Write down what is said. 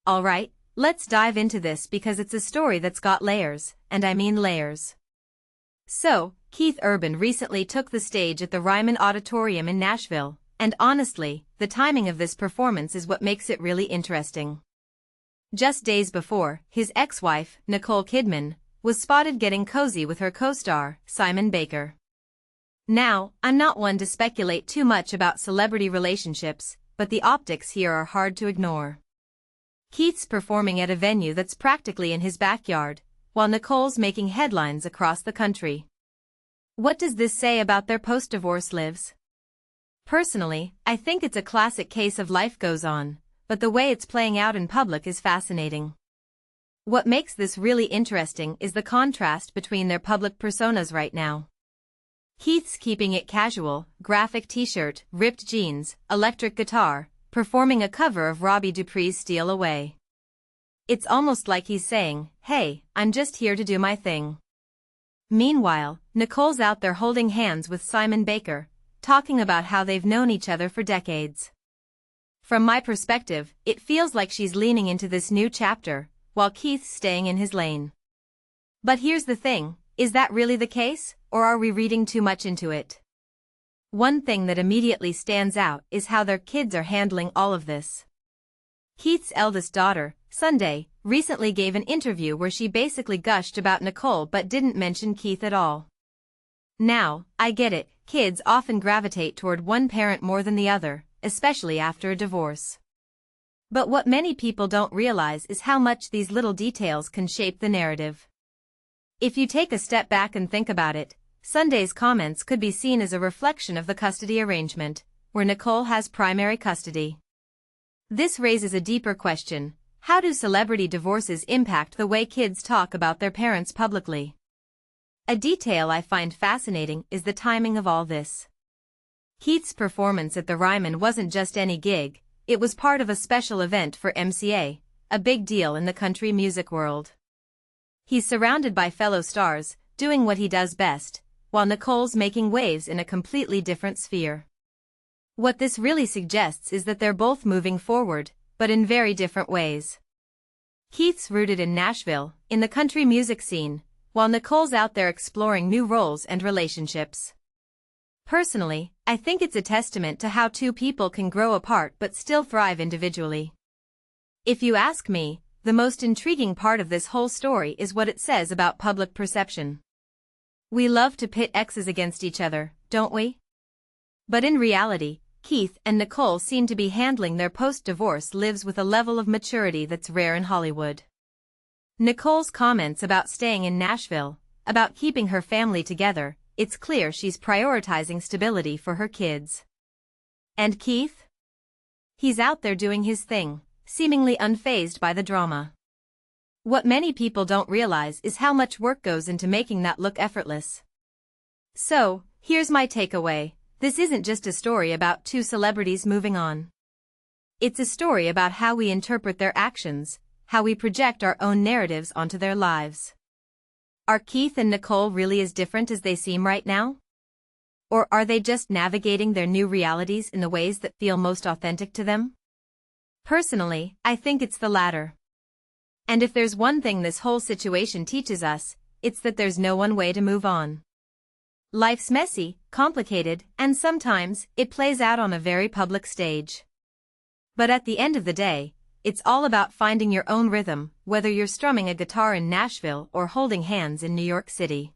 Alright, let's dive into this because it's a story that's got layers, and I mean layers. So, Keith Urban recently took the stage at the Ryman Auditorium in Nashville, and honestly, the timing of this performance is what makes it really interesting. Just days before, his ex-wife, Nicole Kidman, was spotted getting cozy with her co-star, Simon Baker. Now, I'm not one to speculate too much about celebrity relationships, but the optics here are hard to ignore. Keith's performing at a venue that's practically in his backyard, while Nicole's making headlines across the country. What does this say about their post-divorce lives? Personally, I think it's a classic case of life goes on, but the way it's playing out in public is fascinating. What makes this really interesting is the contrast between their public personas right now. Keith's keeping it casual, graphic t-shirt, ripped jeans, electric guitar, performing a cover of Robbie Dupree's Steal Away. It's almost like he's saying, hey, I'm just here to do my thing. Meanwhile, Nicole's out there holding hands with Simon Baker, talking about how they've known each other for decades. From my perspective, it feels like she's leaning into this new chapter, while Keith's staying in his lane. But here's the thing, is that really the case, or are we reading too much into it? One thing that immediately stands out is how their kids are handling all of this. Keith's eldest daughter, Sunday, recently gave an interview where she basically gushed about Nicole but didn't mention Keith at all. Now, I get it, kids often gravitate toward one parent more than the other, especially after a divorce. But what many people don't realize is how much these little details can shape the narrative. If you take a step back and think about it, Sunday's comments could be seen as a reflection of the custody arrangement, where Nicole has primary custody. This raises a deeper question: how do celebrity divorces impact the way kids talk about their parents publicly? A detail I find fascinating is the timing of all this. Keith's performance at the Ryman wasn't just any gig, it was part of a special event for MCA, a big deal in the country music world. He's surrounded by fellow stars, doing what he does best, while Nicole's making waves in a completely different sphere. What this really suggests is that they're both moving forward, but in very different ways. Keith's rooted in Nashville, in the country music scene, while Nicole's out there exploring new roles and relationships. Personally, I think it's a testament to how two people can grow apart but still thrive individually. If you ask me, the most intriguing part of this whole story is what it says about public perception. We love to pit exes against each other, don't we? But in reality, Keith and Nicole seem to be handling their post-divorce lives with a level of maturity that's rare in Hollywood. Nicole's comments about staying in Nashville, about keeping her family together, it's clear she's prioritizing stability for her kids. And Keith? He's out there doing his thing, seemingly unfazed by the drama. What many people don't realize is how much work goes into making that look effortless. So, here's my takeaway: this isn't just a story about two celebrities moving on. It's a story about how we interpret their actions, how we project our own narratives onto their lives. Are Keith and Nicole really as different as they seem right now? Or are they just navigating their new realities in the ways that feel most authentic to them? Personally, I think it's the latter. And if there's one thing this whole situation teaches us, it's that there's no one way to move on. Life's messy, complicated, and sometimes it plays out on a very public stage. But at the end of the day, it's all about finding your own rhythm, whether you're strumming a guitar in Nashville or holding hands in New York City.